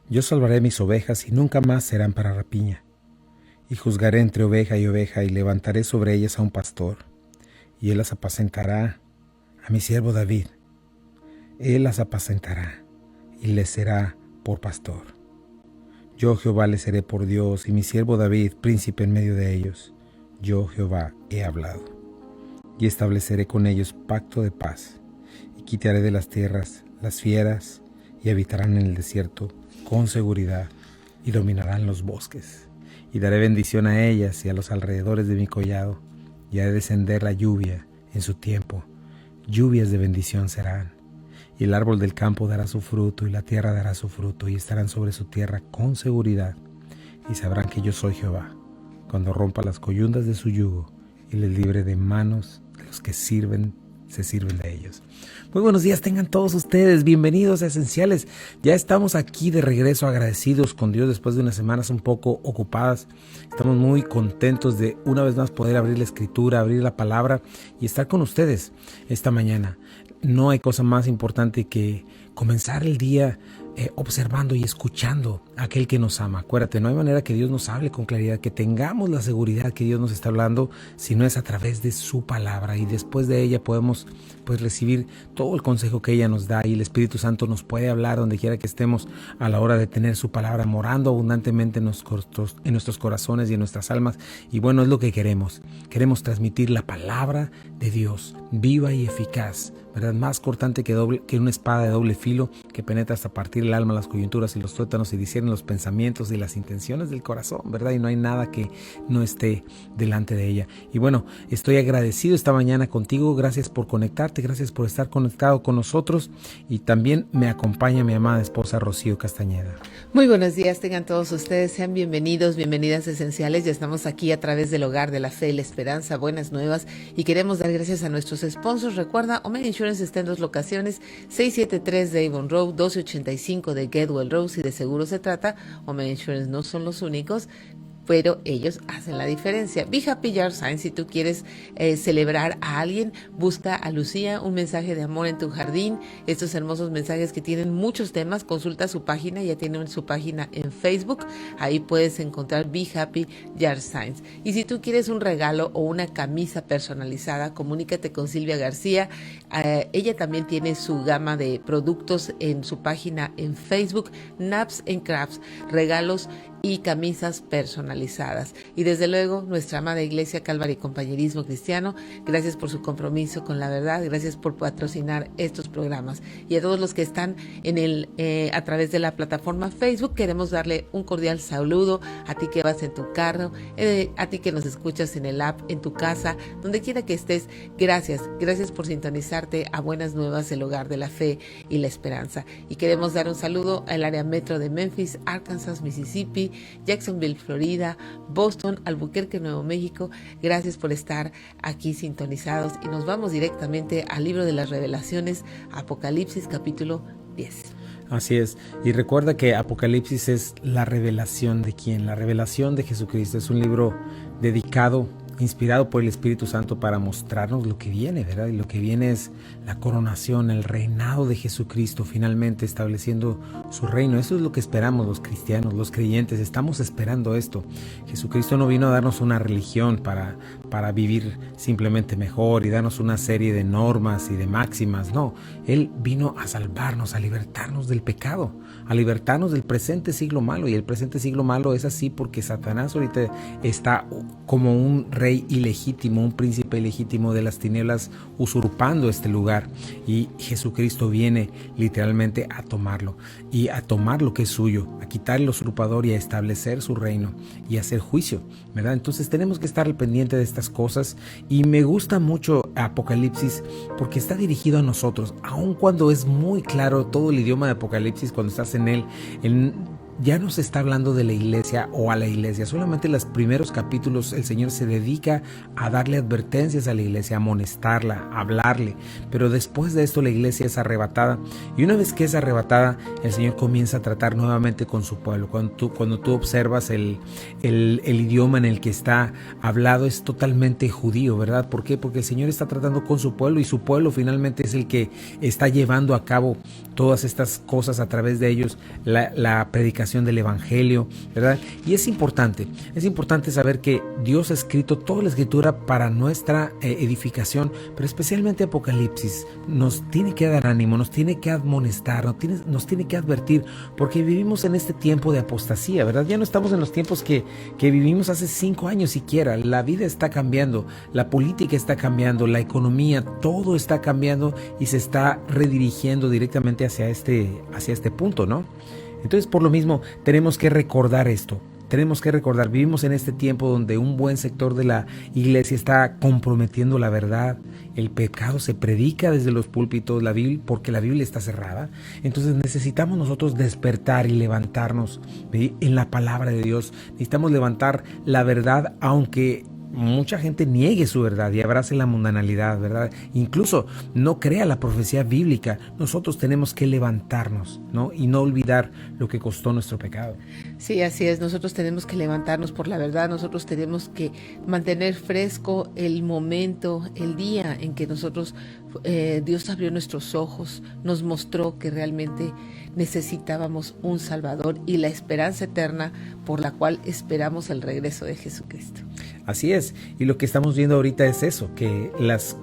Yo salvaré mis ovejas y nunca más serán para rapiña. Y juzgaré entre oveja y oveja y levantaré sobre ellas a un pastor. Y él las apacentará a mi siervo David. Él las apacentará y les será por pastor. Yo Jehová les seré por Dios y mi siervo David príncipe en medio de ellos. Yo Jehová he hablado. Y estableceré con ellos pacto de paz. Y quitaré de las tierras las fieras y habitarán en el desierto con seguridad y dominarán los bosques. Y daré bendición a ellas y a los alrededores de mi collado, y haré descender la lluvia en su tiempo. Lluvias de bendición serán. Y el árbol del campo dará su fruto, y la tierra dará su fruto, y estarán sobre su tierra con seguridad. Y sabrán que yo soy Jehová, cuando rompa las coyundas de su yugo, y les libre de manos de los que se sirven de ellos. Muy buenos días tengan todos ustedes, bienvenidos a Esenciales. Ya estamos aquí de regreso, agradecidos con Dios después de unas semanas un poco ocupadas. Estamos muy contentos de una vez más poder abrir la escritura, abrir la palabra y estar con ustedes esta mañana. No hay cosa más importante que comenzar el día observando y escuchando a aquel que nos ama. Acuérdate, no hay manera que Dios nos hable con claridad, que tengamos la seguridad que Dios nos está hablando, si no es a través de su palabra, y después de ella podemos recibir todo el consejo que ella nos da, y el Espíritu Santo nos puede hablar donde quiera que estemos a la hora de tener su palabra morando abundantemente en nuestros corazones y en nuestras almas. Y bueno, es lo que queremos transmitir la palabra de Dios, viva y eficaz, ¿verdad? Más cortante que una espada de doble filo, que penetra hasta partir el alma, las coyunturas y los tuétanos, y discierne los pensamientos y las intenciones del corazón, ¿verdad? Y no hay nada que no esté delante de ella. Y bueno, estoy agradecido esta mañana contigo. Gracias por conectarte, gracias por estar conectado con nosotros. Y también me acompaña mi amada esposa Rocío Castañeda. Muy buenos días tengan todos ustedes, sean bienvenidos, bienvenidas Esenciales. Ya estamos aquí a través del Hogar de la Fe y la Esperanza, buenas nuevas, y queremos dar gracias a nuestros sponsors. Recuerda, Omega Insurance está en 2 locaciones, 673 de Avon Road, 1285 de Getwell Road. Si de seguro se trata, Omega Insurance no son los únicos, pero ellos hacen la diferencia. Be Happy Yard Signs, si tú quieres celebrar a alguien, busca a Lucía, un mensaje de amor en tu jardín. Estos hermosos mensajes que tienen muchos temas, consulta su página, ya tienen su página en Facebook, ahí puedes encontrar Be Happy Yard Signs. Y si tú quieres un regalo o una camisa personalizada, comunícate con Silvia García. Ella también tiene su gama de productos en su página en Facebook, Naps and Crafts, regalos y camisas personalizadas. Y desde luego, nuestra amada Iglesia Calvary y Compañerismo Cristiano, gracias por su compromiso con la verdad, gracias por patrocinar estos programas. Y a todos los que están a través de la plataforma Facebook, queremos darle un cordial saludo a ti que vas en tu carro, a ti que nos escuchas en el app, en tu casa, donde quiera que estés. Gracias por sintonizarte a Buenas Nuevas, el Hogar de la Fe y la Esperanza. Y queremos dar un saludo al área metro de Memphis, Arkansas, Mississippi, Jacksonville, Florida, Boston, Albuquerque, Nuevo México. Gracias por estar aquí sintonizados, y nos vamos directamente al libro de las Revelaciones, Apocalipsis capítulo 10. Así es, y recuerda que Apocalipsis es la revelación de ¿quién? La revelación de Jesucristo. Es un libro dedicado, inspirado por el Espíritu Santo para mostrarnos lo que viene, ¿verdad? Y lo que viene es la coronación, el reinado de Jesucristo, finalmente estableciendo su reino. Eso es lo que esperamos los cristianos, los creyentes. Estamos esperando esto. Jesucristo no vino a darnos una religión para vivir simplemente mejor y darnos una serie de normas y de máximas. No, Él vino a salvarnos, a libertarnos del pecado, a libertarnos del presente siglo malo. Y el presente siglo malo es así porque Satanás ahorita está como un rey ilegítimo, un príncipe ilegítimo de las tinieblas, usurpando este lugar, y Jesucristo viene literalmente a tomarlo y a tomar lo que es suyo, a quitar el usurpador y a establecer su reino y a hacer juicio, ¿verdad? Entonces tenemos que estar al pendiente de estas cosas, y me gusta mucho Apocalipsis porque está dirigido a nosotros, aun cuando es muy claro todo el idioma de Apocalipsis. Cuando estás en él, ya no se está hablando de la iglesia o a la iglesia. Solamente en los primeros capítulos el Señor se dedica a darle advertencias a la iglesia, a amonestarla, a hablarle. Pero después de esto la iglesia es arrebatada. Y una vez que es arrebatada, el Señor comienza a tratar nuevamente con su pueblo. Cuando tú observas el idioma en el que está hablado es totalmente judío, ¿verdad? ¿Por qué? Porque el Señor está tratando con su pueblo y su pueblo finalmente es el que está llevando a cabo todas estas cosas a través de ellos, la predicación del evangelio, ¿verdad? Y es importante saber que Dios ha escrito toda la escritura para nuestra edificación, pero especialmente Apocalipsis nos tiene que dar ánimo, nos tiene que admonestar, nos tiene que advertir, porque vivimos en este tiempo de apostasía, ¿verdad? Ya no estamos en los tiempos que vivimos hace 5 años siquiera. La vida está cambiando, la política está cambiando, la economía, todo está cambiando y se está redirigiendo directamente hacia este punto, ¿no? Entonces, por lo mismo, tenemos que recordar esto. Vivimos en este tiempo donde un buen sector de la iglesia está comprometiendo la verdad. El pecado se predica desde los púlpitos, porque la Biblia está cerrada. Entonces necesitamos nosotros despertar y levantarnos en la palabra de Dios. Necesitamos levantar la verdad, aunque mucha gente niegue su verdad y abrace la mundanalidad, ¿verdad? Incluso no crea la profecía bíblica. Nosotros tenemos que levantarnos, ¿no? Y no olvidar lo que costó nuestro pecado. Sí, así es. Nosotros tenemos que levantarnos por la verdad. Nosotros tenemos que mantener fresco el momento, el día en que Dios abrió nuestros ojos, nos mostró que realmente necesitábamos un Salvador y la esperanza eterna por la cual esperamos el regreso de Jesucristo. Así es, y lo que estamos viendo ahorita es eso, que las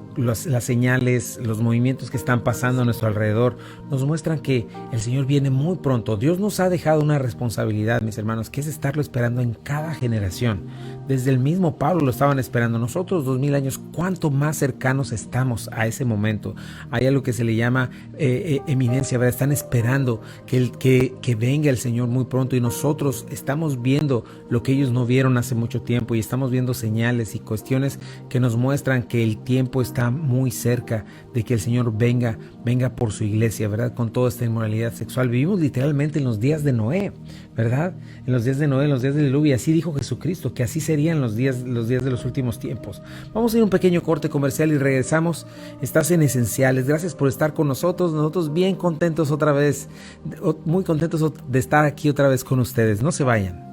señales, los movimientos que están pasando a nuestro alrededor nos muestran que el Señor viene muy pronto. Dios nos ha dejado una responsabilidad, mis hermanos, que es estarlo esperando en cada generación. Desde el mismo Pablo lo estaban esperando. Nosotros 2000 años, ¿cuánto más cercanos estamos a ese momento? Hay algo que se le llama eminencia, ¿verdad? Están esperando que venga el Señor muy pronto y nosotros estamos viendo lo que ellos no vieron hace mucho tiempo y estamos viendo señales y cuestiones que nos muestran que el tiempo está muy cerca de que el Señor venga por su iglesia, ¿verdad? Con toda esta inmoralidad sexual. Vivimos literalmente en los días de Noé, ¿verdad? En los días de Noé, en los días del diluvio. Y así dijo Jesucristo, que así serían los días de los últimos tiempos. Vamos a ir a un pequeño corte comercial y regresamos. Estás en Esenciales. Gracias por estar con nosotros. Nosotros bien contentos otra vez, muy contentos de estar aquí otra vez con ustedes. No se vayan.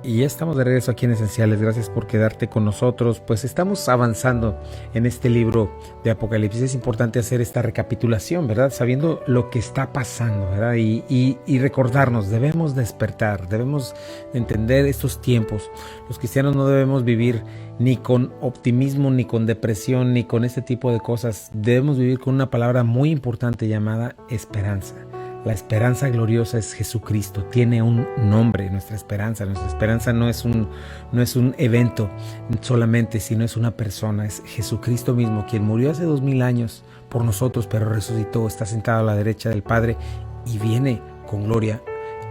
Y ya estamos de regreso aquí en Esenciales. Gracias por quedarte con nosotros. Pues estamos avanzando en este libro de Apocalipsis. Es importante hacer esta recapitulación, ¿verdad? Sabiendo lo que está pasando, ¿verdad? Y recordarnos, debemos despertar, debemos entender estos tiempos. Los cristianos no debemos vivir ni con optimismo, ni con depresión, ni con este tipo de cosas. Debemos vivir con una palabra muy importante llamada esperanza. La esperanza gloriosa es Jesucristo, tiene un nombre, nuestra esperanza no es un evento solamente, sino es una persona, es Jesucristo mismo, quien murió hace 2000 años por nosotros, pero resucitó, está sentado a la derecha del Padre y viene con gloria,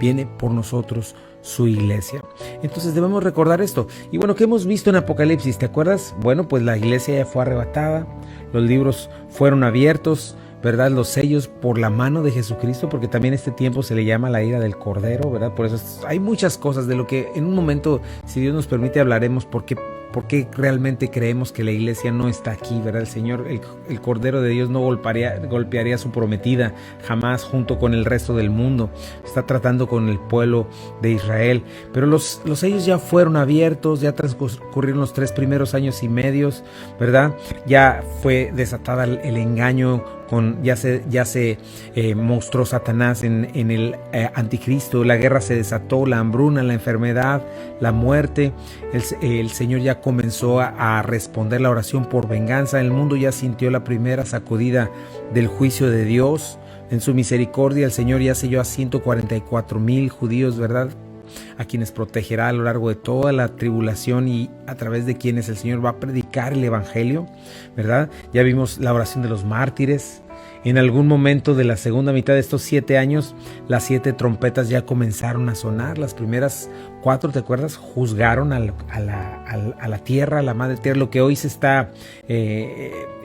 viene por nosotros su iglesia. Entonces debemos recordar esto. Y bueno, ¿qué hemos visto en Apocalipsis? ¿Te acuerdas? Bueno, pues la iglesia ya fue arrebatada, los libros fueron abiertos, ¿verdad? Los sellos por la mano de Jesucristo, porque también este tiempo se le llama la ira del Cordero, ¿verdad? Por eso hay muchas cosas de lo que en un momento, si Dios nos permite, hablaremos por qué realmente creemos que la iglesia no está aquí, ¿verdad? El Señor, el Cordero de Dios no golpearía a su prometida jamás junto con el resto del mundo. Está tratando con el pueblo de Israel. Pero los sellos ya fueron abiertos, ya transcurrieron los 3 primeros años y medios, ¿verdad? Ya fue desatada el engaño, ya se mostró Satanás en el anticristo, la guerra se desató, la hambruna, la enfermedad, la muerte. El Señor ya comenzó a responder la oración por venganza. El mundo ya sintió la primera sacudida del juicio de Dios. En su misericordia el Señor ya selló a 144,000 judíos, ¿verdad?, a quienes protegerá a lo largo de toda la tribulación y a través de quienes el Señor va a predicar el evangelio, ¿verdad? Ya vimos la oración de los mártires. En algún momento de la segunda mitad de estos 7 años, las 7 trompetas ya comenzaron a sonar. Las primeras 4, ¿te acuerdas? Juzgaron a la tierra, a la madre tierra, lo que hoy se está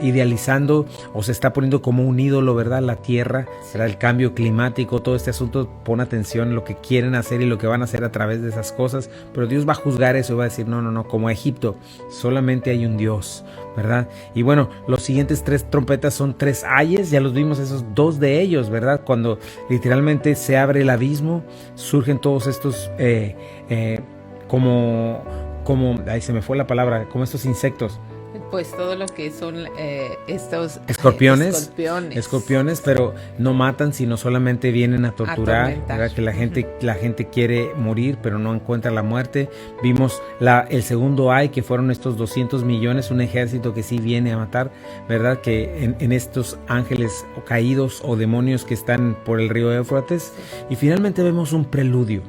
idealizando o se está poniendo como un ídolo, ¿verdad? La tierra, ¿verdad? El cambio climático, todo este asunto, pon atención en lo que quieren hacer y lo que van a hacer a través de esas cosas, pero Dios va a juzgar eso y va a decir, no, como Egipto, solamente hay un Dios, ¿verdad? Y bueno, los siguientes 3 trompetas son 3 ayes, ya los vimos esos 2 de ellos, ¿verdad? Cuando literalmente se abre el abismo, surgen todos estos como ahí se me fue la palabra, como estos insectos. Pues todo lo que son estos escorpiones, pero no matan, sino solamente vienen a torturar, ¿verdad? Que la gente quiere morir, pero no encuentra la muerte. Vimos el segundo ay, que fueron estos 200 millones, un ejército que sí viene a matar, ¿verdad? Que en estos ángeles caídos o demonios que están por el río Éufrates. Y finalmente vemos un preludio.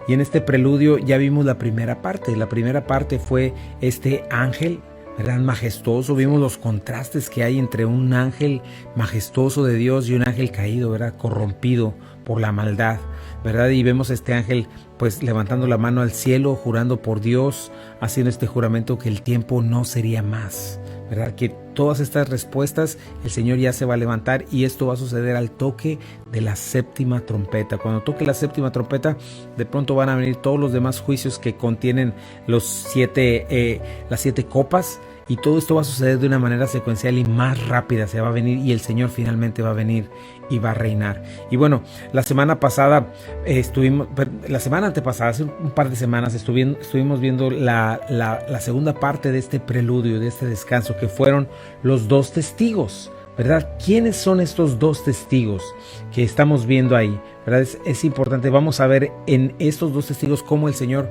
Y en este preludio ya vimos la primera parte. La primera parte fue este ángel, ¿verdad? Majestuoso. Vimos los contrastes que hay entre un ángel majestuoso de Dios y un ángel caído, ¿verdad? Corrompido por la maldad, ¿verdad? Y vemos este ángel pues levantando la mano al cielo, jurando por Dios, haciendo este juramento que el tiempo no sería más, ¿verdad? Que todas estas respuestas el Señor ya se va a levantar y esto va a suceder al toque de la 7ª trompeta. Cuando toque la 7ª trompeta, de pronto van a venir todos los demás juicios que contienen las 7 copas. Y todo esto va a suceder de una manera secuencial y más rápida. Se va a venir y el Señor finalmente va a venir y va a reinar. Y bueno, la semana antepasada, hace un par de semanas, estuvimos viendo la segunda parte de este preludio, de este descanso, que fueron los 2 testigos, ¿verdad? ¿Quiénes son estos 2 testigos que estamos viendo ahí? ¿Verdad? Es importante, vamos a ver en estos 2 testigos cómo el Señor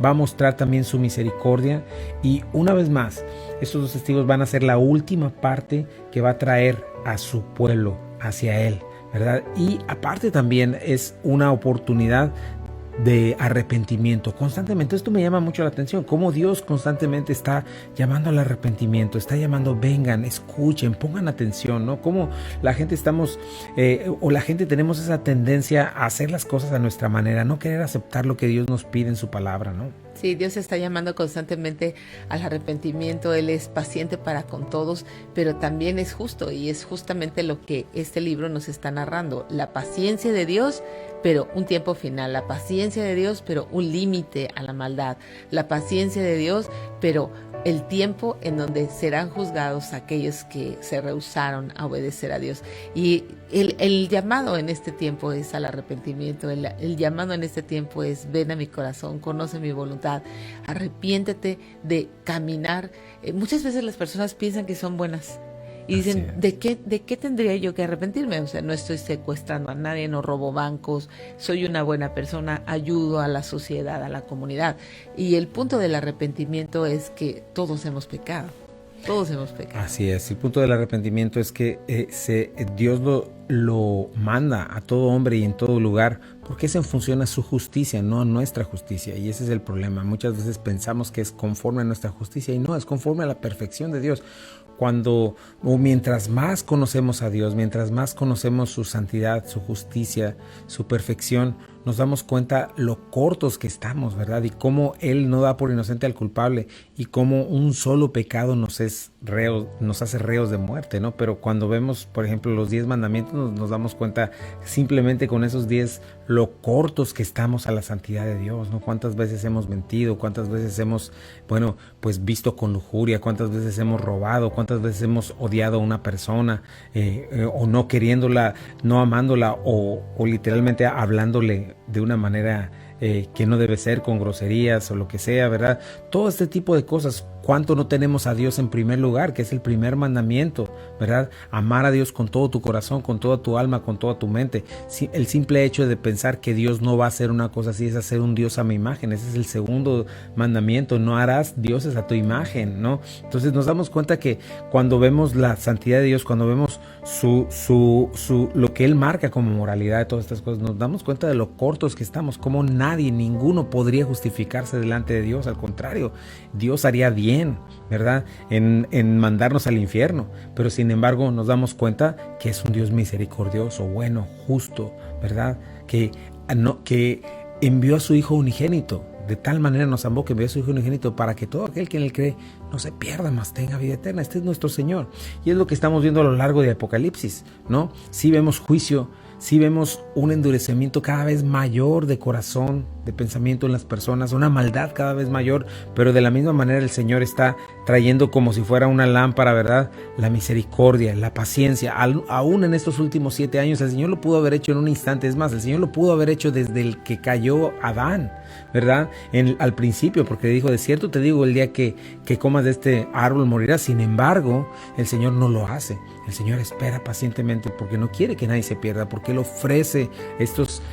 va a mostrar también su misericordia. Y una vez más, estos 2 testigos van a ser la última parte que va a traer a su pueblo hacia Él, ¿verdad? Y aparte también es una oportunidad de arrepentimiento constantemente. Esto me llama mucho la atención, cómo Dios constantemente está llamando al arrepentimiento, está llamando, vengan, escuchen, pongan atención, ¿no? Cómo la gente tenemos esa tendencia a hacer las cosas a nuestra manera, no querer aceptar lo que Dios nos pide en su palabra, ¿no? Sí, Dios está llamando constantemente al arrepentimiento. Él es paciente para con todos, pero también es justo, y es justamente lo que este libro nos está narrando. La paciencia de Dios, pero un tiempo final. La paciencia de Dios, pero un límite a la maldad. La paciencia de Dios, pero el tiempo en donde serán juzgados aquellos que se rehusaron a obedecer a Dios. Y el llamado en este tiempo es al arrepentimiento. El llamado en este tiempo es: ven a mi corazón, conoce mi voluntad, arrepiéntete de caminar. Muchas veces las personas piensan que son buenas y dicen, ¿de qué tendría yo que arrepentirme? O sea, no estoy secuestrando a nadie, no robo bancos, soy una buena persona, ayudo a la sociedad, a la comunidad. Y el punto del arrepentimiento es que todos hemos pecado. Todos hemos pecado. Así es, el punto del arrepentimiento es que Dios lo manda a todo hombre y en todo lugar, porque es en función a su justicia, no a nuestra justicia. Y ese es el problema. Muchas veces pensamos que es conforme a nuestra justicia y no, es conforme a la perfección de Dios. Mientras más conocemos a Dios, mientras más conocemos su santidad, su justicia, su perfección, nos damos cuenta lo cortos que estamos, ¿verdad? Y cómo Él no da por inocente al culpable y cómo un solo pecado nos hace reos de muerte, ¿no? Pero cuando vemos, por ejemplo, los 10 mandamientos, nos damos cuenta simplemente con esos 10 lo cortos que estamos a la santidad de Dios, ¿no? Cuántas veces hemos mentido, cuántas veces hemos, visto con lujuria, cuántas veces hemos robado, cuántas veces hemos odiado a una persona, o no queriéndola, no amándola, o literalmente hablándole de una manera que no debe ser, con groserías o lo que sea, ¿verdad? Todo este tipo de cosas. ¿Cuánto no tenemos a Dios en primer lugar, que es el primer mandamiento, ¿verdad? Amar a Dios con todo tu corazón, con toda tu alma, con toda tu mente. El simple hecho de pensar que Dios no va a hacer una cosa así es hacer un Dios a mi imagen. Ese es el segundo mandamiento. No harás dioses a tu imagen, ¿no? Entonces nos damos cuenta que cuando vemos la santidad de Dios, cuando vemos lo que Él marca como moralidad de todas estas cosas, nos damos cuenta de lo cortos que estamos, como ninguno podría justificarse delante de Dios. Al contrario, Dios haría bien, ¿verdad? En mandarnos al infierno, pero sin embargo nos damos cuenta que es un Dios misericordioso, bueno, justo, ¿verdad? Que envió a su Hijo unigénito, de tal manera nos amó que envió a su Hijo unigénito para que todo aquel que en él cree no se pierda, mas tenga vida eterna. Este es nuestro Señor. Y es lo que estamos viendo a lo largo de Apocalipsis, ¿no? Sí vemos juicio, sí vemos un endurecimiento cada vez mayor de corazón, de pensamiento en las personas, una maldad cada vez mayor, pero de la misma manera el Señor está trayendo como si fuera una lámpara, ¿verdad? La misericordia, la paciencia. Aún en estos últimos 7 años el Señor lo pudo haber hecho en un instante. Es más, el Señor lo pudo haber hecho desde el que cayó Adán, ¿verdad? Al principio, porque dijo, de cierto te digo, el día que comas de este árbol morirás. Sin embargo, el Señor no lo hace. El Señor espera pacientemente porque no quiere que nadie se pierda, porque Él ofrece estas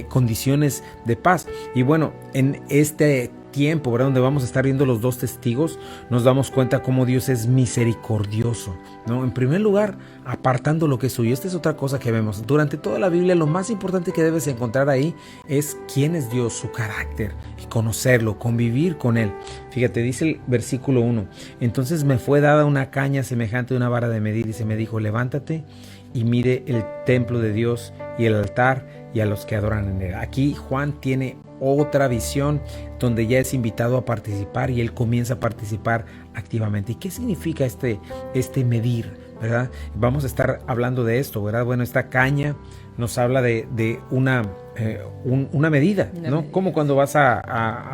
condiciones de paz. Y bueno, en este tiempo, ¿verdad?, donde vamos a estar viendo los 2 testigos, nos damos cuenta cómo Dios es misericordioso, ¿no? En primer lugar, apartando lo que es suyo. Esta es otra cosa que vemos. Durante toda la Biblia, lo más importante que debes encontrar ahí es quién es Dios, su carácter, y conocerlo, convivir con Él. Fíjate, dice el versículo 1, entonces me fue dada una caña semejante a una vara de medir, y se me dijo, levántate y mire el templo de Dios y el altar y a los que adoran en él. Aquí Juan tiene otra visión donde ya es invitado a participar y él comienza a participar activamente. ¿Y qué significa este medir, verdad? Vamos a estar hablando de esto, ¿verdad? Bueno, esta caña nos habla de una medida, ¿no? Como cuando vas a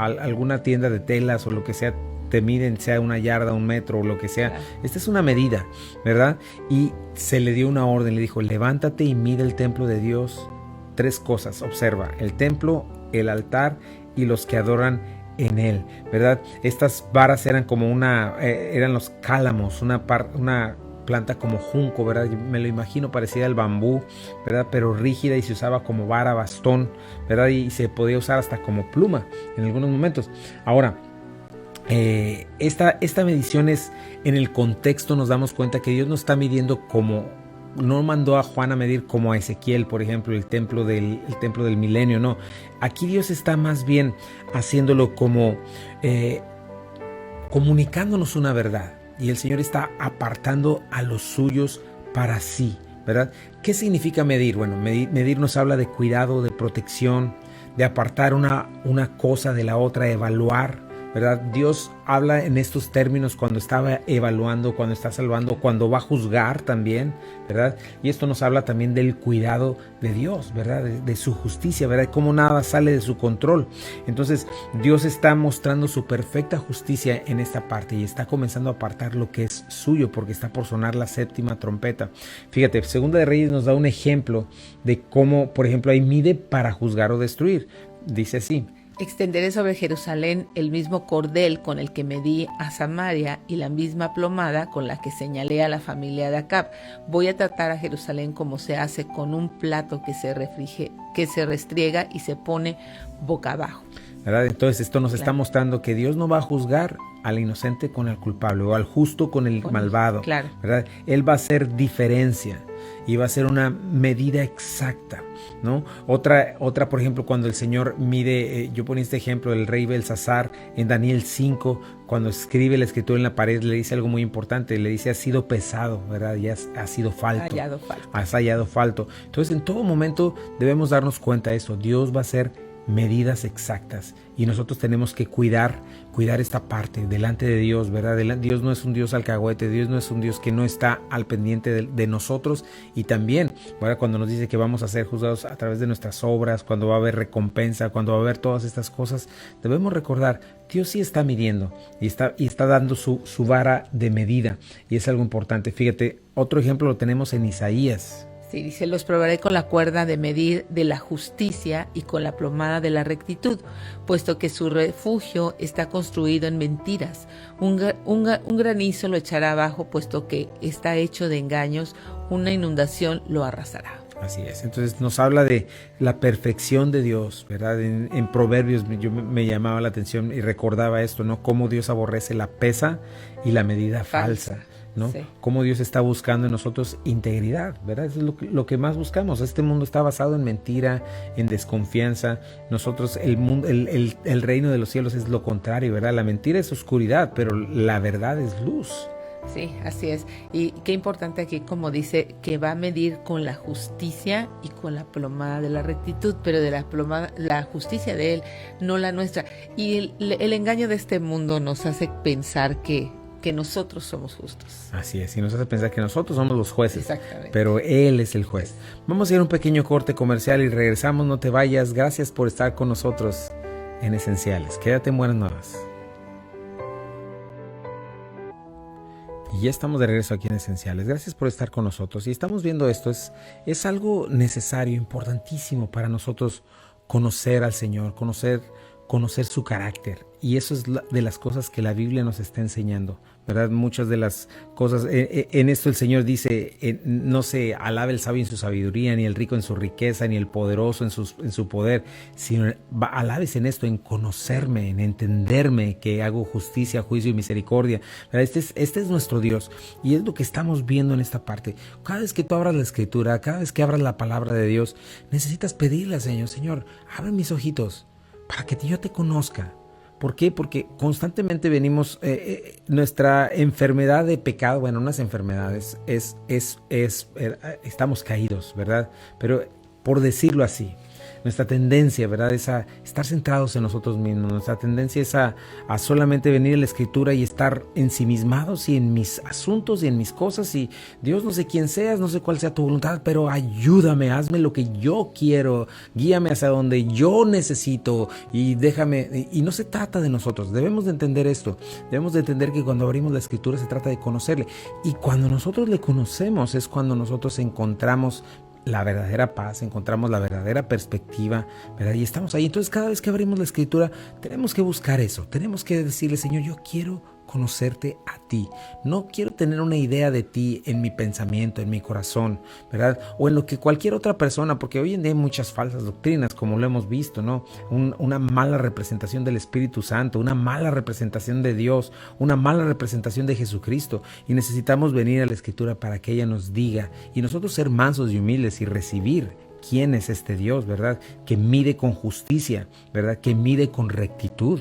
alguna tienda de telas o lo que sea, te miden, sea una yarda, 1 metro o lo que sea. Claro. Esta es una medida, ¿verdad? Y se le dio una orden, le dijo, levántate y mide el templo de Dios. 3 cosas, observa, el templo, el altar y los que adoran en él, ¿verdad? Estas varas eran como eran los cálamos, una planta como junco, ¿verdad? Me lo imagino parecida al bambú, ¿verdad? Pero rígida, y se usaba como vara, bastón, ¿verdad? Y se podía usar hasta como pluma en algunos momentos. Ahora, esta medición es, en el contexto nos damos cuenta que Dios no está midiendo no mandó a Juan a medir como a Ezequiel, por ejemplo, el templo del milenio, no. Aquí Dios está más bien haciéndolo como comunicándonos una verdad, y el Señor está apartando a los suyos para sí, ¿verdad? ¿Qué significa medir? Bueno, medir nos habla de cuidado, de protección, de apartar una cosa de la otra, evaluar, ¿verdad? Dios habla en estos términos cuando estaba evaluando, cuando está salvando, cuando va a juzgar también, ¿verdad? Y esto nos habla también del cuidado de Dios, ¿verdad? De su justicia, ¿verdad? Cómo nada sale de su control. Entonces, Dios está mostrando su perfecta justicia en esta parte y está comenzando a apartar lo que es suyo, porque está por sonar la 7ª trompeta. Fíjate, Segunda de Reyes nos da un ejemplo de cómo, por ejemplo, hay mide para juzgar o destruir. Dice así: extenderé sobre Jerusalén el mismo cordel con el que medí a Samaria y la misma plomada con la que señalé a la familia de Acab. Voy a tratar a Jerusalén como se hace con un plato que se restriega y se pone boca abajo. ¿Verdad? Entonces esto nos está mostrando que Dios no va a juzgar al inocente con el culpable o al justo con el malvado. Claro. ¿Verdad? Él va a hacer diferencia y va a ser una medida exacta, ¿no? Otra, por ejemplo, cuando el Señor mide, yo ponía este ejemplo del rey Belsasar en Daniel 5, cuando escribe la escritura en la pared, le dice algo muy importante, le dice: has sido pesado, ¿verdad? Y has sido falto. Has hallado falto. Entonces, en todo momento debemos darnos cuenta de eso. Dios va a hacer medidas exactas y nosotros tenemos que cuidar esta parte delante de Dios, ¿verdad? Dios no es un Dios alcahuete, Dios no es un Dios que no está al pendiente de nosotros. Y también, ¿verdad?, cuando nos dice que vamos a ser juzgados a través de nuestras obras, cuando va a haber recompensa, cuando va a haber todas estas cosas, debemos recordar, Dios sí está midiendo y está dando su vara de medida, y es algo importante. Fíjate, otro ejemplo lo tenemos en Isaías. Sí, dice: los probaré con la cuerda de medir de la justicia y con la plomada de la rectitud, puesto que su refugio está construido en mentiras. Un granizo lo echará abajo, puesto que está hecho de engaños. Una inundación lo arrasará. Así es. Entonces nos habla de la perfección de Dios, ¿verdad? En Proverbios me llamaba la atención y recordaba esto, ¿no? Cómo Dios aborrece la pesa y la medida falsa, ¿no? Sí. Cómo Dios está buscando en nosotros integridad, ¿verdad? Eso es lo que más buscamos. Este mundo está basado en mentira, en desconfianza. Nosotros, el reino de los cielos es lo contrario, ¿verdad? La mentira es oscuridad, pero la verdad es luz. Sí, así es. Y qué importante aquí, como dice, que va a medir con la justicia y con la plomada de la rectitud, pero de la plomada, la justicia de Él, no la nuestra. Y el engaño de este mundo nos hace pensar que nosotros somos justos. Así es, y nos hace pensar que nosotros somos los jueces. Exactamente. Pero Él es el juez. Vamos a ir a un pequeño corte comercial y regresamos, no te vayas. Gracias por estar con nosotros en Esenciales. Quédate en Buenas Nuevas. Y ya estamos de regreso aquí en Esenciales. Gracias por estar con nosotros. Y estamos viendo esto. Es algo necesario, importantísimo para nosotros conocer al Señor, conocer su carácter. Y eso es de las cosas que la Biblia nos está enseñando, ¿verdad? Muchas de las cosas, en esto el Señor dice, no se alabe el sabio en su sabiduría, ni el rico en su riqueza, ni el poderoso en su poder, sino alabes en esto, en conocerme, en entenderme, que hago justicia, juicio y misericordia, ¿verdad? Este es nuestro Dios, y es lo que estamos viendo en esta parte. Cada vez que tú abras la Escritura, cada vez que abras la palabra de Dios, necesitas pedirle al Señor, Señor, abre mis ojitos, para que yo te conozca. ¿Por qué? Porque constantemente venimos, nuestra enfermedad de pecado, bueno, unas enfermedades, estamos caídos, ¿verdad? Pero por decirlo así, nuestra tendencia, ¿verdad?, es a estar centrados en nosotros mismos. Nuestra tendencia es a solamente venir a la Escritura y estar ensimismados y en mis asuntos y en mis cosas. Y Dios, no sé quién seas, no sé cuál sea tu voluntad, pero ayúdame, hazme lo que yo quiero, guíame hacia donde yo necesito y déjame. Y no se trata de nosotros. Debemos de entender esto. Debemos de entender que cuando abrimos la Escritura se trata de conocerle. Y cuando nosotros le conocemos es cuando nosotros encontramos la verdadera paz, encontramos la verdadera perspectiva, ¿verdad? Y estamos ahí. Entonces, cada vez que abrimos la Escritura, tenemos que buscar eso. Tenemos que decirle, Señor, yo quiero conocerte a ti. No quiero tener una idea de ti en mi pensamiento, en mi corazón, ¿verdad? O en lo que cualquier otra persona, porque hoy en día hay muchas falsas doctrinas, como lo hemos visto, ¿no? Una mala representación del Espíritu Santo, una mala representación de Dios, una mala representación de Jesucristo. Y necesitamos venir a la Escritura para que ella nos diga y nosotros ser mansos y humildes y recibir quién es este Dios, ¿verdad? Que mide con justicia, ¿verdad? Que mide con rectitud.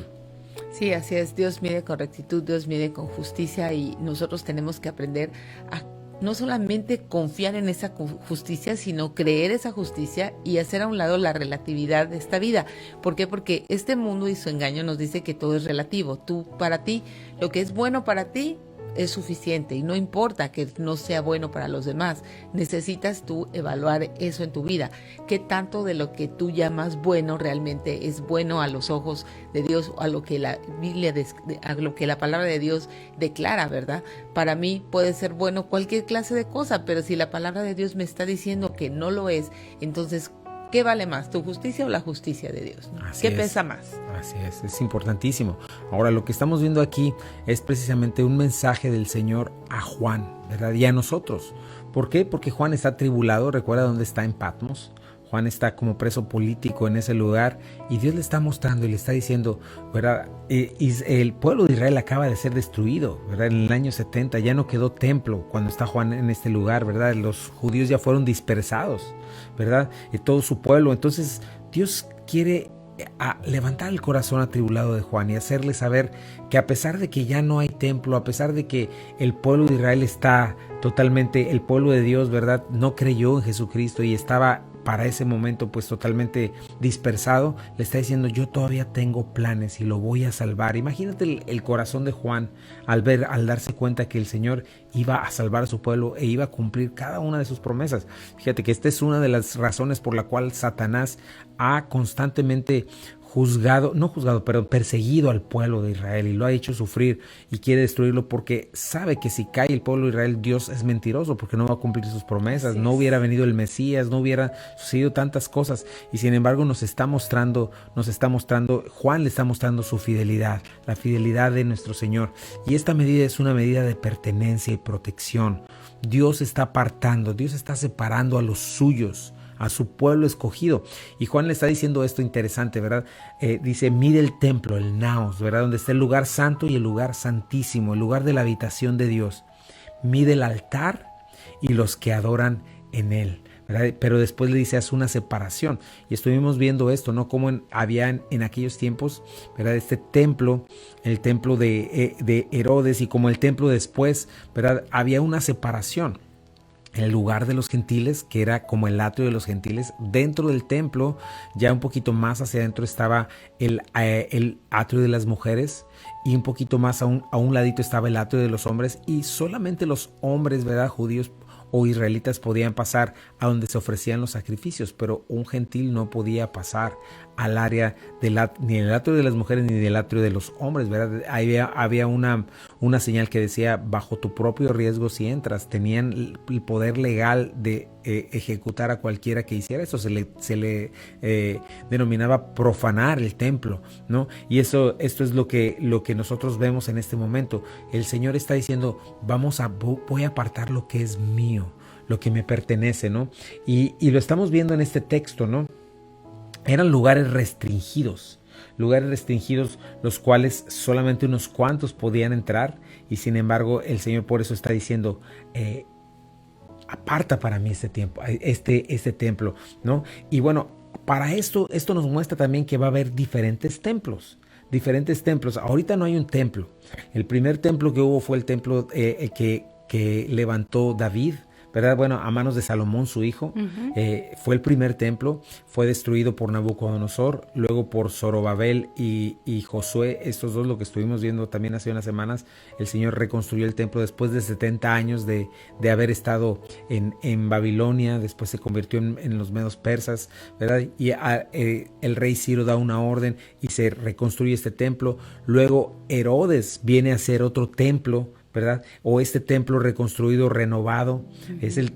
Sí, así es. Dios mide con rectitud, Dios mide con justicia y nosotros tenemos que aprender a no solamente confiar en esa justicia, sino creer esa justicia y hacer a un lado la relatividad de esta vida. ¿Por qué? Porque este mundo y su engaño nos dice que todo es relativo. Para ti, lo que es bueno para ti es suficiente y no importa que no sea bueno para los demás. Necesitas tú evaluar eso en tu vida. ¿Qué tanto de lo que tú llamas bueno realmente es bueno a los ojos de Dios, a lo que la Biblia, a lo que la palabra de Dios declara, ¿verdad? Para mí puede ser bueno cualquier clase de cosa, pero si la palabra de Dios me está diciendo que no lo es, entonces ¿qué vale más, tu justicia o la justicia de Dios? ¿Qué pesa más? Así es importantísimo. Ahora, lo que estamos viendo aquí es precisamente un mensaje del Señor a Juan, ¿verdad? Y a nosotros. ¿Por qué? Porque Juan está atribulado, recuerda dónde está, en Patmos. Juan está como preso político en ese lugar y Dios le está mostrando y le está diciendo, ¿verdad? El pueblo de Israel acaba de ser destruido, ¿verdad? En el año 70 ya no quedó templo cuando está Juan en este lugar, ¿verdad? Los judíos ya fueron dispersados, ¿verdad? Y todo su pueblo. Entonces Dios quiere levantar el corazón atribulado de Juan y hacerle saber que a pesar de que ya no hay templo, a pesar de que el pueblo de Israel está totalmente, el pueblo de Dios, ¿verdad?, no creyó en Jesucristo y estaba para ese momento pues totalmente dispersado, le está diciendo, yo todavía tengo planes y lo voy a salvar. Imagínate el corazón de Juan al darse cuenta que el Señor iba a salvar a su pueblo e iba a cumplir cada una de sus promesas. Fíjate que esta es una de las razones por la cual Satanás ha constantemente perseguido al pueblo de Israel y lo ha hecho sufrir y quiere destruirlo porque sabe que si cae el pueblo de Israel, Dios es mentiroso porque no va a cumplir sus promesas, no hubiera venido el Mesías, no hubiera sucedido tantas cosas y sin embargo Juan le está mostrando su fidelidad, la fidelidad de nuestro Señor, y esta medida es una medida de pertenencia y protección. Dios está apartando, Dios está separando a los suyos, a su pueblo escogido. Y Juan le está diciendo esto interesante, ¿verdad? Dice, mide el templo, el naos, ¿verdad? Donde está el lugar santo y el lugar santísimo, el lugar de la habitación de Dios. Mide el altar y los que adoran en él, ¿verdad? Pero después le dice, haz una separación. Y estuvimos viendo esto, ¿no? Como había en aquellos tiempos, ¿verdad? Este templo, el templo de Herodes, y como el templo después, ¿verdad? Había una separación. El lugar de los gentiles, que era como el atrio de los gentiles. Dentro del templo, ya un poquito más hacia adentro, estaba el atrio de las mujeres, y un poquito más a un ladito estaba el atrio de los hombres, y solamente los hombres, ¿verdad?, judíos o israelitas podían pasar a donde se ofrecían los sacrificios, pero un gentil no podía pasar al área ni del atrio de las mujeres ni del atrio de los hombres, ¿verdad? Había una señal que decía, bajo tu propio riesgo si entras. Tenían el poder legal de ejecutar a cualquiera que hiciera eso. Se le denominaba profanar el templo, ¿no? Y esto es lo que nosotros vemos en este momento. El Señor está diciendo, voy a apartar lo que es mío, lo que me pertenece, ¿no? Y lo estamos viendo en este texto, ¿no? Eran lugares restringidos, los cuales solamente unos cuantos podían entrar, y sin embargo el Señor por eso está diciendo, aparta para mí este templo, ¿no? Y bueno, para esto nos muestra también que va a haber diferentes templos. Ahorita no hay un templo. El primer templo que hubo fue el templo que levantó David, ¿verdad? Bueno, a manos de Salomón, su hijo. Fue el primer templo. Fue destruido por Nabucodonosor, luego por Zorobabel y Josué. Estos dos, lo que estuvimos viendo también hace unas semanas. El Señor reconstruyó el templo después de 70 años de haber estado en Babilonia. Después se convirtió en los medos persas, ¿verdad? Y el rey Ciro da una orden y se reconstruye este templo. Luego Herodes viene a hacer otro templo, ¿verdad? O este templo reconstruido, renovado,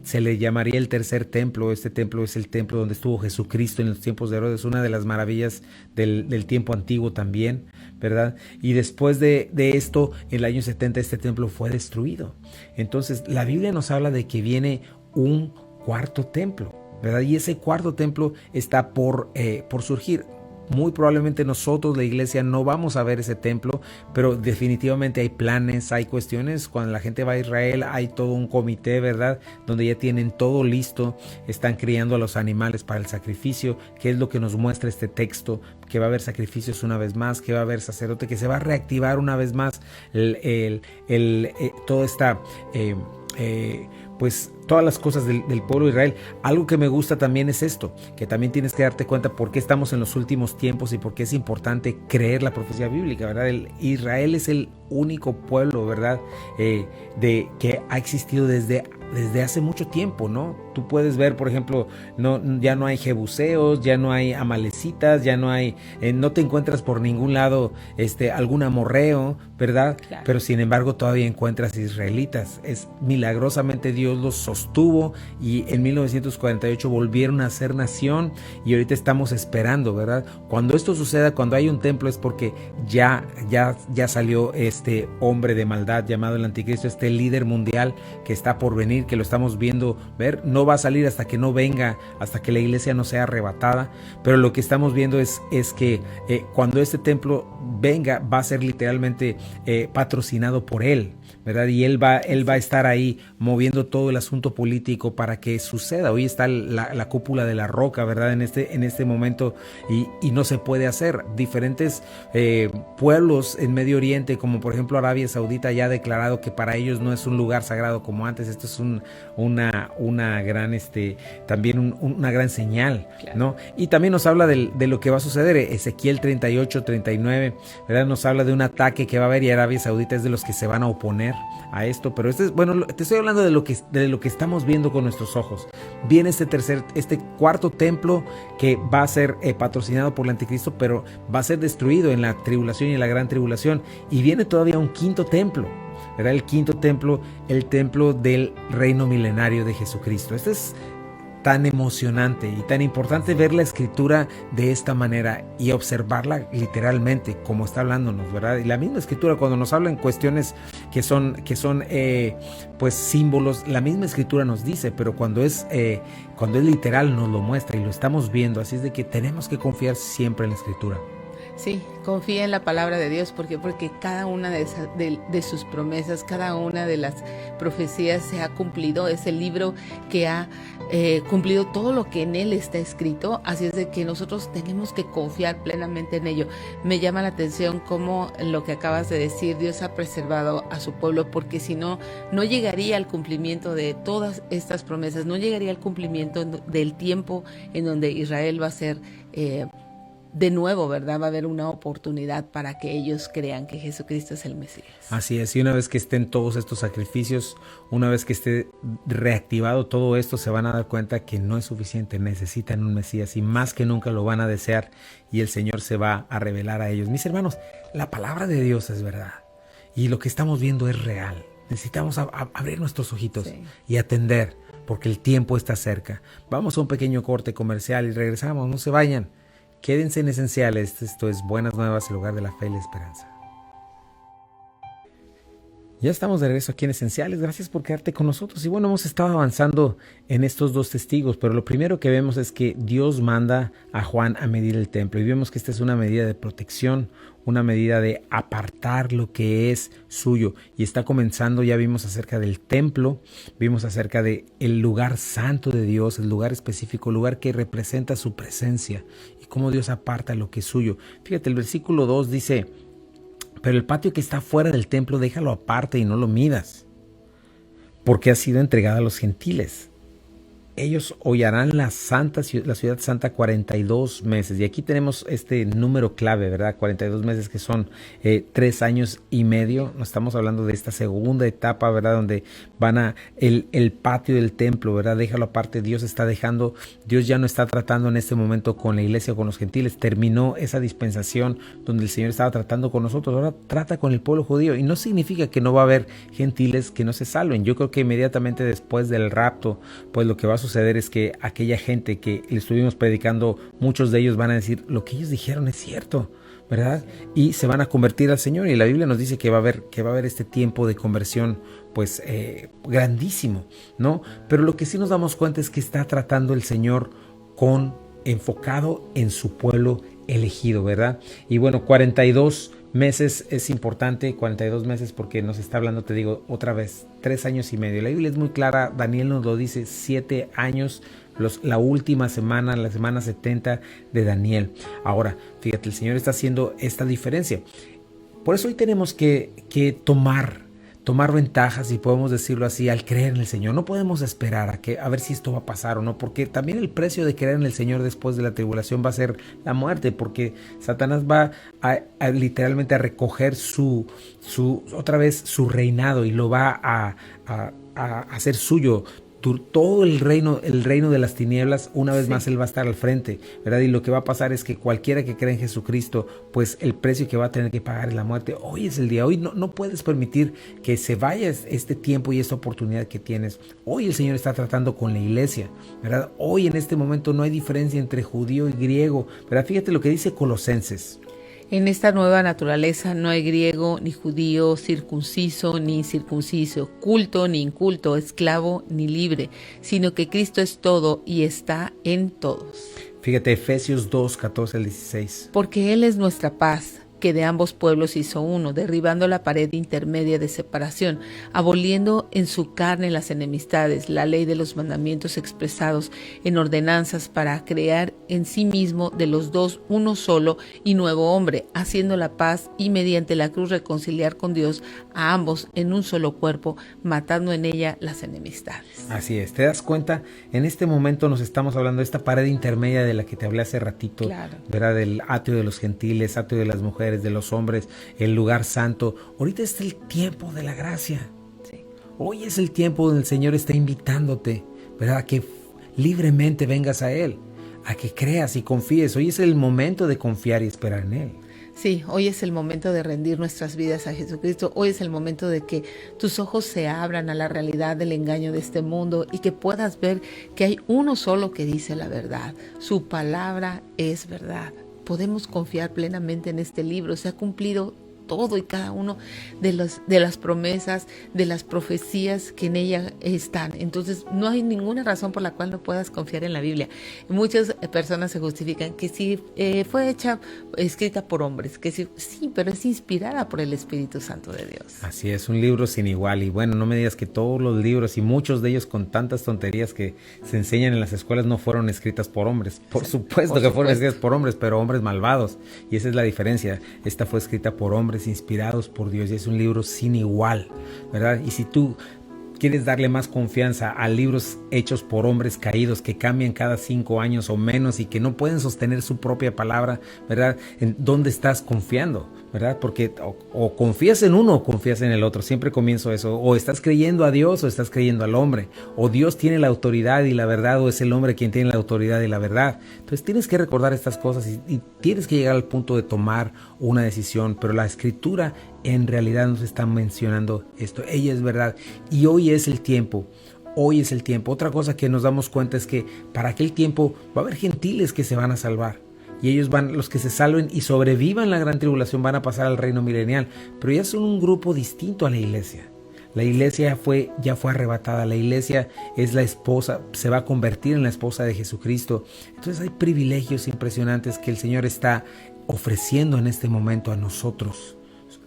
se le llamaría el tercer templo. Este templo es el templo donde estuvo Jesucristo en los tiempos de Herodes, una de las maravillas del tiempo antiguo también, ¿verdad? Y después de esto, en el año 70, este templo fue destruido. Entonces, la Biblia nos habla de que viene un cuarto templo, ¿verdad? Y ese cuarto templo está por surgir. Muy probablemente nosotros, la iglesia, no vamos a ver ese templo, pero definitivamente hay planes, hay cuestiones. Cuando la gente va a Israel, hay todo un comité, ¿verdad?, donde ya tienen todo listo, están criando a los animales para el sacrificio, que es lo que nos muestra este texto, que va a haber sacrificios una vez más, que va a haber sacerdote, que se va a reactivar una vez más toda esta... pues todas las cosas del pueblo de Israel. Algo que me gusta también es esto, que también tienes que darte cuenta por qué estamos en los últimos tiempos y por qué es importante creer la profecía bíblica, ¿verdad? Israel es el único pueblo, ¿verdad?, que ha existido desde hace mucho tiempo, ¿no? Tú puedes ver, por ejemplo, ya no hay jebuseos, ya no hay amalecitas, ya no hay, no te encuentras por ningún lado algún amorreo, ¿verdad? Claro. Pero sin embargo todavía encuentras israelitas. Milagrosamente Dios los sostuvo, y en 1948 volvieron a ser nación, y ahorita estamos esperando, ¿verdad? Cuando esto suceda, cuando hay un templo, es porque ya salió este hombre de maldad llamado el anticristo, este líder mundial que está por venir, que lo estamos viendo no va a salir hasta que no venga, hasta que la iglesia no sea arrebatada. Pero lo que estamos viendo es que cuando este templo venga, va a ser literalmente patrocinado por él, ¿verdad? Y él va a estar ahí moviendo todo el asunto político para que suceda. Hoy está la cúpula de la roca, ¿verdad? En este momento, y no se puede hacer. Diferentes pueblos en Medio Oriente, como por ejemplo Arabia Saudita, ya ha declarado que para ellos no es un lugar sagrado como antes. Esto es una gran también una gran señal, claro, ¿no? Y también nos habla de lo que va a suceder. Ezequiel 38-39, ¿verdad? Nos habla de un ataque que va a haber, y Arabia Saudita es de los que se van a oponer a esto. Pero bueno, te estoy hablando de lo que estamos viendo con nuestros ojos. Viene este cuarto templo que va a ser patrocinado por el anticristo, pero va a ser destruido en la tribulación y en la gran tribulación. Y viene todavía un quinto templo, ¿verdad? El quinto templo, el templo del reino milenario de Jesucristo. Este es tan emocionante y tan importante ver la escritura de esta manera y observarla literalmente como está hablándonos, ¿verdad? Y la misma escritura, cuando nos habla en cuestiones que son pues símbolos, la misma escritura nos dice, pero cuando es literal nos lo muestra y lo estamos viendo. Así es de que tenemos que confiar siempre en la escritura. Sí, confía en la palabra de Dios. ¿Por qué? Porque cada una de sus promesas, cada una de las profecías se ha cumplido. Es el libro que ha cumplido todo lo que en él está escrito. Así es de que nosotros tenemos que confiar plenamente en ello. Me llama la atención cómo lo que acabas de decir, Dios ha preservado a su pueblo, porque si no, no llegaría al cumplimiento de todas estas promesas, no llegaría al cumplimiento del tiempo en donde Israel va a ser de nuevo, ¿verdad? Va a haber una oportunidad para que ellos crean que Jesucristo es el Mesías. Así es, y una vez que estén todos estos sacrificios, una vez que esté reactivado todo esto, se van a dar cuenta que no es suficiente, necesitan un Mesías y más que nunca lo van a desear y el Señor se va a revelar a ellos. Mis hermanos, la palabra de Dios es verdad y lo que estamos viendo es real. Necesitamos abrir nuestros ojitos y atender porque el tiempo está cerca. Vamos a un pequeño corte comercial y regresamos, no se vayan. Quédense en Esenciales, esto es Buenas Nuevas, el lugar de la fe y la esperanza. Ya estamos de regreso aquí en Esenciales, gracias por quedarte con nosotros. Y bueno, hemos estado avanzando en estos dos testigos, pero lo primero que vemos es que Dios manda a Juan a medir el templo. Y vemos que esta es una medida de protección, una medida de apartar lo que es suyo. Y está comenzando, ya vimos acerca del templo, vimos acerca del lugar santo de Dios, el lugar específico, el lugar que representa su presencia y cómo Dios aparta lo que es suyo. Fíjate, el versículo 2 dice: pero el patio que está fuera del templo déjalo aparte y no lo midas, porque ha sido entregada a los gentiles. Ellos hollarán la ciudad santa 42 meses. Y aquí tenemos este número clave, ¿verdad? 42 meses que son 3 años y medio. No estamos hablando de esta segunda etapa, ¿verdad? Donde van a el patio del templo, ¿verdad? Déjalo aparte. Dios ya no está tratando en este momento con la iglesia o con los gentiles. Terminó esa dispensación donde el Señor estaba tratando con nosotros. Ahora trata con el pueblo judío. Y no significa que no va a haber gentiles que no se salven. Yo creo que inmediatamente después del rapto, pues lo que va a suceder es que aquella gente que le estuvimos predicando, muchos de ellos van a decir: lo que ellos dijeron es cierto, ¿verdad? Y se van a convertir al Señor. Y la Biblia nos dice que va a haber este tiempo de conversión, pues grandísimo, ¿no? Pero lo que sí nos damos cuenta es que está tratando el Señor enfocado en su pueblo elegido, ¿verdad? Y bueno, 42 meses es importante, 42 meses porque nos está hablando, te digo, otra vez, 3 años y medio. La Biblia es muy clara, Daniel nos lo dice, 7 años, la última semana, la semana 70 de Daniel. Ahora, fíjate, el Señor está haciendo esta diferencia. Por eso hoy tenemos que tomar ventajas, si podemos decirlo así, al creer en el Señor. No podemos esperar a ver si esto va a pasar o no, porque también el precio de creer en el Señor después de la tribulación va a ser la muerte, porque Satanás va a literalmente a recoger otra vez su reinado y lo va a hacer suyo. Todo el reino de las tinieblas, una vez más él va a estar al frente, ¿verdad? Y lo que va a pasar es que cualquiera que cree en Jesucristo, pues el precio que va a tener que pagar es la muerte. Hoy es el día, hoy no puedes permitir que se vaya este tiempo y esta oportunidad que tienes. Hoy el Señor está tratando con la iglesia, ¿verdad? Hoy en este momento no hay diferencia entre judío y griego, ¿verdad? Fíjate lo que dice Colosenses. En esta nueva naturaleza no hay griego, ni judío, circunciso, ni incircunciso, culto, ni inculto, esclavo, ni libre, sino que Cristo es todo y está en todos. Fíjate, Efesios 2, 14 al 16. Porque Él es nuestra paz, que de ambos pueblos hizo uno, derribando la pared intermedia de separación, aboliendo en su carne las enemistades, la ley de los mandamientos expresados en ordenanzas, para crear en sí mismo de los dos uno solo y nuevo hombre, haciendo la paz y mediante la cruz reconciliar con Dios a ambos en un solo cuerpo, matando en ella las enemistades. Así es, ¿te das cuenta? En este momento nos estamos hablando de esta pared intermedia de la que te hablé hace ratito, claro, ¿verdad? Del atrio de los gentiles, atrio de las mujeres, de los hombres, el lugar santo. Ahorita es el tiempo de la gracia. Sí. Hoy es el tiempo donde el Señor está invitándote, ¿verdad? A que libremente vengas a Él, a que creas y confíes. Hoy es el momento de confiar y esperar en Él. Sí, hoy es el momento de rendir nuestras vidas a Jesucristo. Hoy es el momento de que tus ojos se abran a la realidad del engaño de este mundo y que puedas ver que hay uno solo que dice la verdad. Su palabra es verdad. Podemos confiar plenamente en este libro. Se ha cumplido todo y cada uno de las promesas, de las profecías que en ella están. Entonces no hay ninguna razón por la cual no puedas confiar en la Biblia. Muchas personas se justifican que si fue escrita por hombres, que sí, pero es inspirada por el Espíritu Santo de Dios. Así es, un libro sin igual. Y bueno, no me digas que todos los libros y muchos de ellos con tantas tonterías que se enseñan en las escuelas no fueron escritas por hombres. Por supuesto que fueron escritas por hombres, pero hombres malvados. Y esa es la diferencia. Esta fue escrita por hombres inspirados por Dios y es un libro sin igual, ¿verdad? Y si tú quieres darle más confianza a libros hechos por hombres caídos que cambian cada 5 años o menos y que no pueden sostener su propia palabra, ¿verdad? ¿En dónde estás confiando? ¿Verdad? Porque o confías en uno o confías en el otro. Siempre comienzo eso. O estás creyendo a Dios o estás creyendo al hombre. O Dios tiene la autoridad y la verdad o es el hombre quien tiene la autoridad y la verdad. Entonces tienes que recordar estas cosas y tienes que llegar al punto de tomar una decisión. Pero la Escritura en realidad nos está mencionando esto. Ella es verdad. Y hoy es el tiempo. Hoy es el tiempo. Otra cosa que nos damos cuenta es que para aquel tiempo va a haber gentiles que se van a salvar. Y ellos los que se salven y sobrevivan la gran tribulación van a pasar al reino milenial. Pero ya son un grupo distinto a la iglesia. La iglesia ya fue arrebatada. La iglesia es la esposa, se va a convertir en la esposa de Jesucristo. Entonces hay privilegios impresionantes que el Señor está ofreciendo en este momento a nosotros,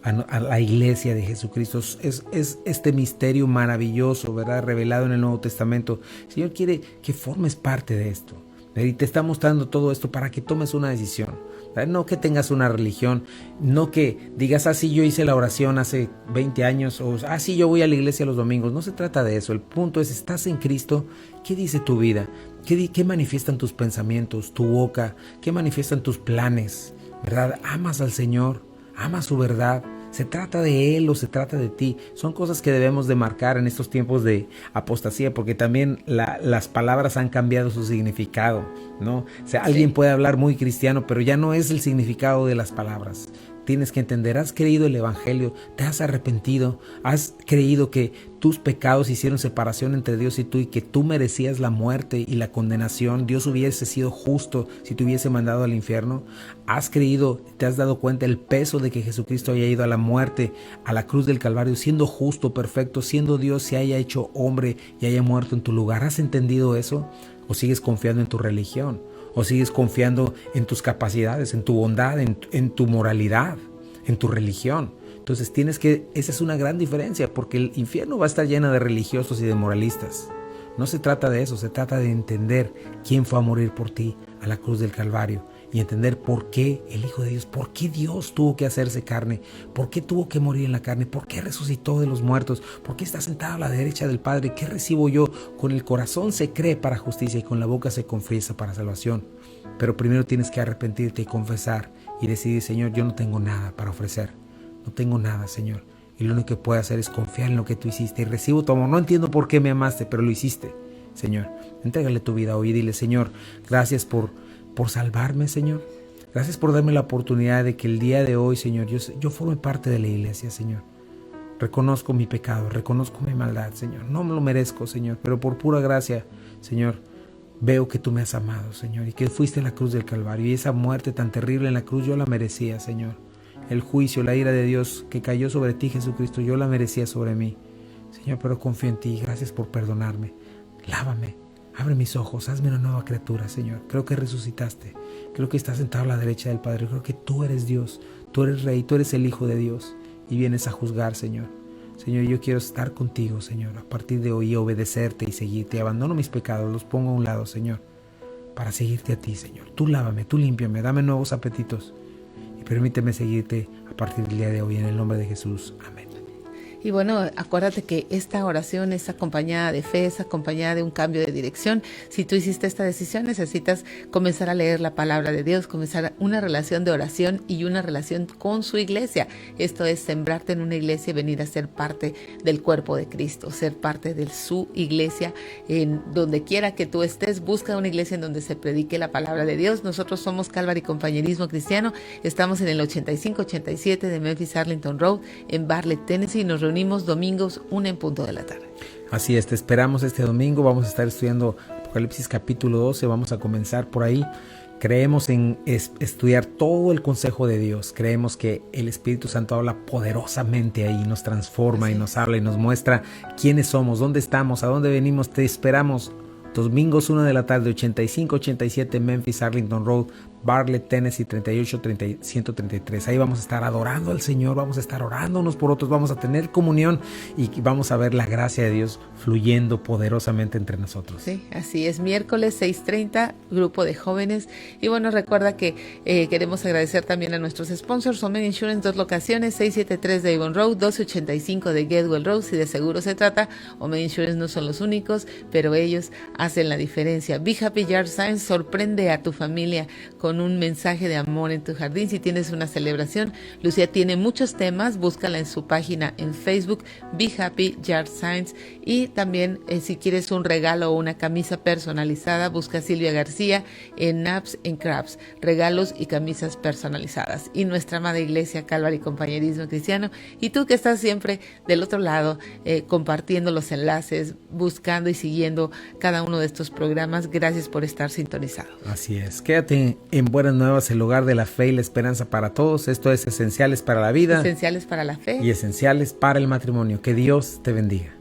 a la iglesia de Jesucristo. Es este misterio maravilloso, ¿verdad? Revelado en el Nuevo Testamento. El Señor quiere que formes parte de esto. Y te está mostrando todo esto para que tomes una decisión. No que tengas una religión, no que digas, sí, yo hice la oración hace 20 años, o sí, yo voy a la iglesia los domingos. No se trata de eso. El punto es, ¿estás en Cristo? ¿Qué dice tu vida? ¿Qué manifiestan tus pensamientos, tu boca? ¿Qué manifiestan tus planes? ¿Verdad? ¿Amas al Señor? ¿Amas su verdad? ¿Se trata de Él o se trata de ti? Son cosas que debemos de marcar en estos tiempos de apostasía, porque también las palabras han cambiado su significado, ¿no? O sea, alguien puede hablar muy cristiano, pero ya no es el significado de las palabras. Tienes que entender, has creído el evangelio, te has arrepentido, has creído que tus pecados hicieron separación entre Dios y tú y que tú merecías la muerte y la condenación. Dios hubiese sido justo si te hubiese mandado al infierno. Has creído, te has dado cuenta el peso de que Jesucristo haya ido a la muerte, a la cruz del Calvario, siendo justo, perfecto, siendo Dios, se haya hecho hombre y haya muerto en tu lugar. ¿Has entendido eso? ¿O sigues confiando en tu religión? ¿O sigues confiando en tus capacidades, en tu bondad, en tu moralidad, en tu religión? Entonces esa es una gran diferencia, porque el infierno va a estar lleno de religiosos y de moralistas. No se trata de eso, se trata de entender quién fue a morir por ti a la cruz del Calvario y entender por qué el Hijo de Dios, por qué Dios tuvo que hacerse carne, por qué tuvo que morir en la carne, por qué resucitó de los muertos, por qué está sentado a la derecha del Padre, qué recibo yo. Con el corazón se cree para justicia y con la boca se confiesa para salvación. Pero primero tienes que arrepentirte y confesar y decidir, Señor, yo no tengo nada para ofrecer, no tengo nada, Señor. Y lo único que puedo hacer es confiar en lo que tú hiciste y recibo tu amor. No entiendo por qué me amaste, pero lo hiciste, Señor. Entrégale tu vida hoy y dile, Señor, gracias por salvarme, Señor. Gracias por darme la oportunidad de que el día de hoy, Señor, yo forme parte de la iglesia, Señor. Reconozco mi pecado, reconozco mi maldad, Señor. No me lo merezco, Señor, pero por pura gracia, Señor, veo que tú me has amado, Señor, y que fuiste a la cruz del Calvario. Y esa muerte tan terrible en la cruz yo la merecía, Señor. El juicio, la ira de Dios que cayó sobre ti, Jesucristo, yo la merecía sobre mí. Señor, pero confío en ti. Gracias por perdonarme. Lávame. Abre mis ojos, hazme una nueva criatura, Señor. Creo que resucitaste. Creo que estás sentado a la derecha del Padre. Creo que tú eres Dios. Tú eres Rey. Tú eres el Hijo de Dios. Y vienes a juzgar, Señor. Señor, yo quiero estar contigo, Señor. A partir de hoy, obedecerte y seguirte. Abandono mis pecados, los pongo a un lado, Señor, para seguirte a ti, Señor. Tú lávame, tú límpiame, dame nuevos apetitos. Y permíteme seguirte a partir del día de hoy. En el nombre de Jesús. Amén. Y bueno, acuérdate que esta oración es acompañada de fe, es acompañada de un cambio de dirección. Si tú hiciste esta decisión, necesitas comenzar a leer la palabra de Dios, comenzar una relación de oración y una relación con su iglesia. Esto es sembrarte en una iglesia y venir a ser parte del cuerpo de Cristo, ser parte de su iglesia. En donde quiera que tú estés, busca una iglesia en donde se predique la palabra de Dios. Nosotros somos Calvary Compañerismo Cristiano. Estamos en el 8587 de Memphis Arlington Road, en Bartlett, Tennessee. Nos reunimos domingos 1:00 p.m. Así es, te esperamos este domingo. Vamos a estar estudiando Apocalipsis capítulo 12. Vamos a comenzar por ahí. Creemos en estudiar todo el consejo de Dios. Creemos que el Espíritu Santo habla poderosamente ahí, nos transforma y nos habla y nos muestra quiénes somos, dónde estamos, a dónde venimos. Te esperamos domingos 1 de la tarde, 8587 Memphis Arlington Road, Bartlett, Tennessee 133. Ahí vamos a estar adorando al Señor, vamos a estar orando unos por otros, vamos a tener comunión y vamos a ver la gracia de Dios fluyendo poderosamente entre nosotros. Sí, así es. Miércoles 6:30, grupo de jóvenes. Y bueno, recuerda que queremos agradecer también a nuestros sponsors. Omen Insurance, 2 locaciones, 673 de Avon Road, 1285 de Getwell Road. Si de seguro se trata, Omen Insurance no son los únicos, pero ellos hacen la diferencia. Be Happy Yard Signs, sorprende a tu familia con un mensaje de amor en tu jardín. Si tienes una celebración, Lucía tiene muchos temas, búscala en su página en Facebook, Be Happy Yard Signs. Y también si quieres un regalo o una camisa personalizada, busca a Silvia García en Naps and Crafts, regalos y camisas personalizadas. Y nuestra amada iglesia Calvary Compañerismo Cristiano. Y tú que estás siempre del otro lado, compartiendo los enlaces, buscando y siguiendo cada uno de estos programas, gracias por estar sintonizado. Así es, quédate en Buenas Nuevas, el lugar de la fe y la esperanza para todos. Esto es Esenciales para la Vida, Esenciales para la Fe y Esenciales para el Matrimonio. Que Dios te bendiga.